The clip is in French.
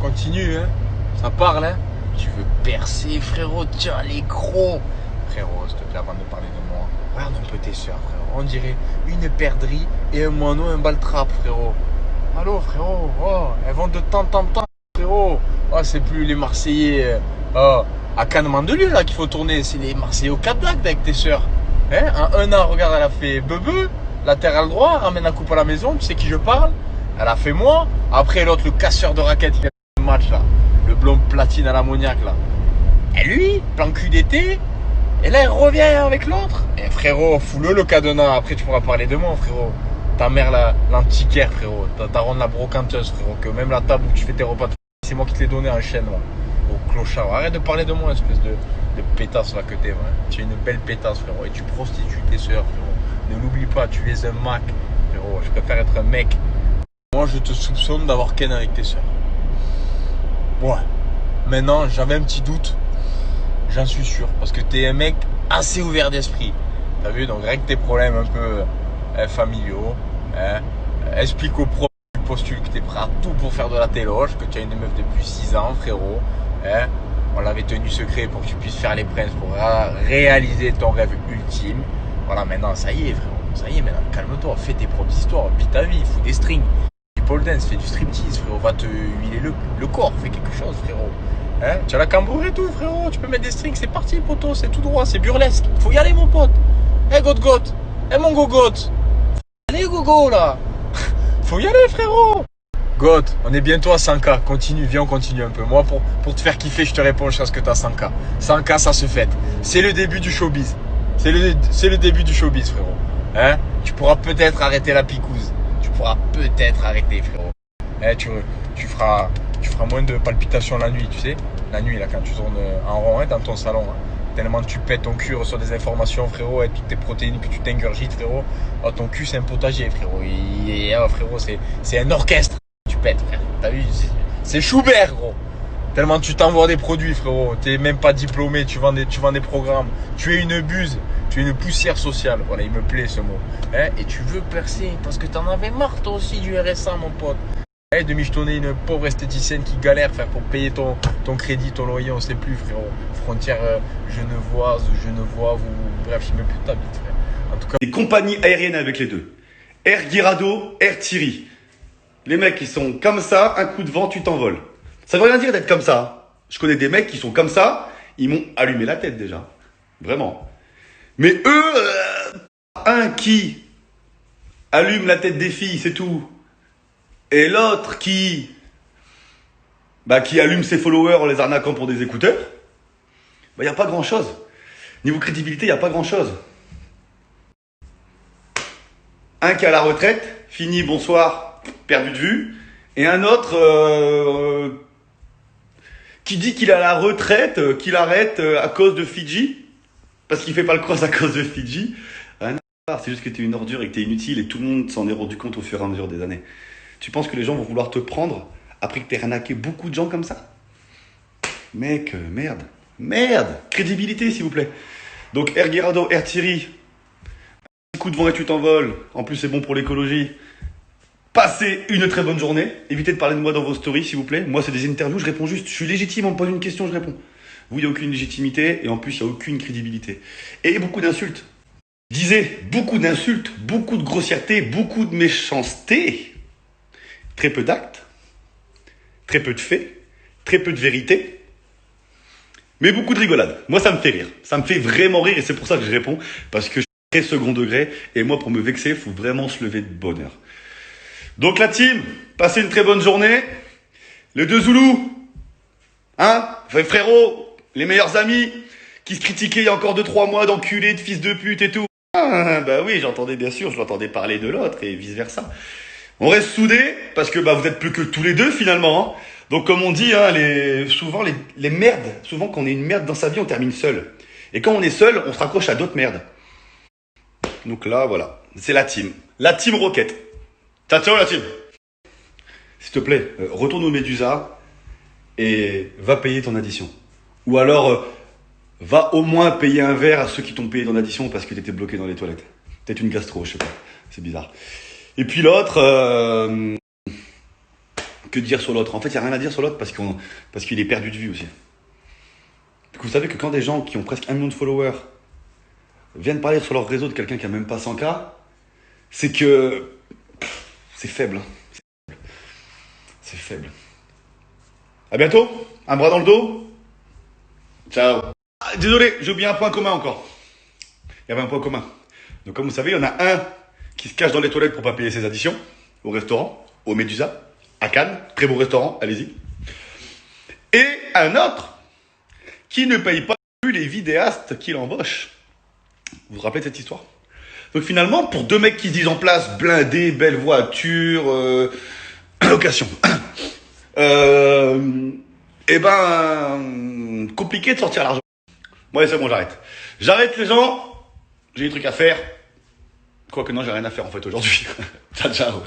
continue, hein. Ça parle, hein. Tu veux percer, frérot, tiens, les crocs. Frérot, s'il te plaît, avant de parler de moi, regarde un peu tes soeurs, frérot. On dirait une perdrix et un moineau, un baltrap, frérot. Allô, frérot, oh, elles vont de temps en temps, frérot. Oh, c'est plus les Marseillais à Cannes-Mandelieu, là, qu'il faut tourner. C'est les Marseillais au Cap d'Agde avec tes soeurs. Hein, en un an, regarde, elle a fait bebe. La terre a le droit, ramène la coupe à la maison, tu sais qui je parle. Elle a fait moi. Après, l'autre, le casseur de raquettes, il a fait le match, là. Le blond platine à l'ammoniaque, là. Et lui, plan cul d'été. Et là, il revient avec l'autre. Et frérot, fous-le cadenas. Après, tu pourras parler de moi, frérot. Ta mère, l'antiquaire, frérot. Ta ronde, la brocanteuse, frérot. Que même la table où tu fais tes repas, c'est moi qui te l'ai donné en chaîne, là. Au clochard. Arrête de parler de moi, espèce de pétasse, là, que t'es, ouais. Tu es une belle pétasse, frérot. Et tu prostitues tes soeurs, frérot. Ne l'oublie pas, tu es un Mac, frérot. Je préfère être un mec. Moi, je te soupçonne d'avoir ken avec tes soeurs. Ouais. Maintenant, j'avais un petit doute. J'en suis sûr. Parce que t'es un mec assez ouvert d'esprit. T'as vu? Donc, règle tes problèmes un peu familiaux. Hein. Explique aux profs du postule que t'es prêt à tout pour faire de la téloge. Que tu as une meuf depuis 6 ans, frérot. Hein. On l'avait tenu secret pour que tu puisses faire les princes. Pour réaliser ton rêve ultime. Voilà, maintenant, ça y est, frérot. Ça y est, maintenant, calme-toi. Fais tes propres histoires. Vis ta vie. Fous des strings. Du pole dance. Fais du striptease, frérot. Va te huiler le corps. Fais quelque chose, frérot. Hein, tu as la cambour et tout, frérot. Tu peux mettre des strings. C'est parti, poteau. C'est tout droit. C'est burlesque. Faut y aller, mon pote. Eh, gogot. Eh, mon gogot. Allez, gogo, là. Faut y aller, frérot. God, on est bientôt à 100K. Continue, viens, on continue un peu. Moi, pour te faire kiffer, je te réponds jusqu'à ce que tu as 100K. 100K, ça se fête. C'est le début du showbiz. C'est le début du showbiz, frérot. Hein? Tu pourras peut-être arrêter la picouse. Tu pourras peut-être arrêter, frérot. Hein, tu feras moins de palpitations la nuit, tu sais. La nuit, là, quand tu tournes en rond, hein, dans ton salon. Hein. Tellement tu pètes ton cul, reçois des informations, frérot, et toutes tes protéines que tu t'ingurgites, frérot. Oh, ton cul, c'est un potager, frérot. Frérot, c'est un orchestre. Tu pètes, frère. T'as vu? C'est Schubert, gros. Tellement tu t'envoies des produits, frérot. T'es même pas diplômé, tu vends des programmes. Tu es une buse, tu es une poussière sociale. Voilà, il me plaît ce mot. Hein? Et tu veux percer parce que t'en avais marre, toi aussi, du RSA, mon pote. Hein, de michetonner une pauvre esthéticienne qui galère, frère, pour payer ton crédit, ton loyer, on sait plus, frérot. Frontière genevoise, bref, je sais même plus de ta bite, frère. En tout cas. Des compagnies aériennes avec les deux. Air Guirado, Air Thierry. Les mecs, ils sont comme ça, un coup de vent, tu t'envoles. Ça veut rien dire d'être comme ça. Je connais des mecs qui sont comme ça, ils m'ont allumé la tête déjà. Vraiment. Mais eux, un qui allume la tête des filles, c'est tout. Et l'autre qui allume ses followers en les arnaquant pour des écouteurs, y a pas grand chose. Niveau crédibilité, y a pas grand chose. Un qui est à la retraite, fini, bonsoir, perdu de vue. Et un autre qui dit qu'il est à la retraite, qu'il arrête à cause de Fidji, parce qu'il fait pas le cross à cause de Fidji. C'est juste que t'es une ordure et que t'es inutile et tout le monde s'en est rendu compte au fur et à mesure des années. Tu penses que les gens vont vouloir te prendre après que t'aies arnaqué beaucoup de gens comme ça? Mec, merde, crédibilité s'il vous plaît. Donc Air Guirado, Air Thierry, un coup de vent et tu t'envoles. En plus c'est bon pour l'écologie. Passez une très bonne journée. Évitez de parler de moi dans vos stories, s'il vous plaît. Moi, c'est des interviews, je réponds juste. Je suis légitime, on me pose une question, je réponds. Vous, il n'y a aucune légitimité et en plus, il n'y a aucune crédibilité. Et beaucoup d'insultes. Je disais, beaucoup d'insultes, beaucoup de grossièreté, beaucoup de méchanceté. Très peu d'actes, très peu de faits, très peu de vérité. Mais beaucoup de rigolade. Moi, ça me fait rire. Ça me fait vraiment rire et c'est pour ça que je réponds. Parce que je suis très second degré et moi, pour me vexer, il faut vraiment se lever de bonne heure. Donc la team, passez une très bonne journée. Les deux Zoulous, hein, frérot, les meilleurs amis, qui se critiquaient il y a encore 2-3 mois d'enculés, de fils de pute et tout. Ah, bah oui, j'entendais bien sûr, je l'entendais parler de l'autre et vice versa. On reste soudés parce que vous êtes plus que tous les deux finalement. Hein. Donc comme on dit, hein, souvent les merdes, souvent quand on est une merde dans sa vie, on termine seul. Et quand on est seul, on se raccroche à d'autres merdes. Donc là, voilà, c'est la team Rocket. Ciao la team. S'il te plaît, retourne au Médusa et va payer ton addition. Ou alors, va au moins payer un verre à ceux qui t'ont payé ton addition parce que t'étais bloqué dans les toilettes. Peut-être une gastro, je sais pas. C'est bizarre. Et puis l'autre, que dire sur l'autre. En fait, il n'y a rien à dire sur l'autre parce qu'il est perdu de vue aussi. Donc, vous savez que quand des gens qui ont presque 1 million de followers viennent parler sur leur réseau de quelqu'un qui a même pas 100K, c'est que c'est faible. C'est faible. À bientôt. Un bras dans le dos. Ciao. Ah, désolé, j'ai oublié un point commun encore. Il y avait un point commun. Donc comme vous savez, il y en a un qui se cache dans les toilettes pour pas payer ses additions au restaurant, au Médusa, à Cannes, très beau restaurant, allez-y. Et un autre qui ne paye pas plus les vidéastes qu'il embauche. Vous vous rappelez de cette histoire? Donc finalement, pour deux mecs qui se disent en place, blindés, belle voiture, location, compliqué de sortir l'argent. Ouais, c'est bon, j'arrête. J'arrête les gens, j'ai des trucs à faire. Quoique non, j'ai rien à faire en fait aujourd'hui. Ciao, ciao.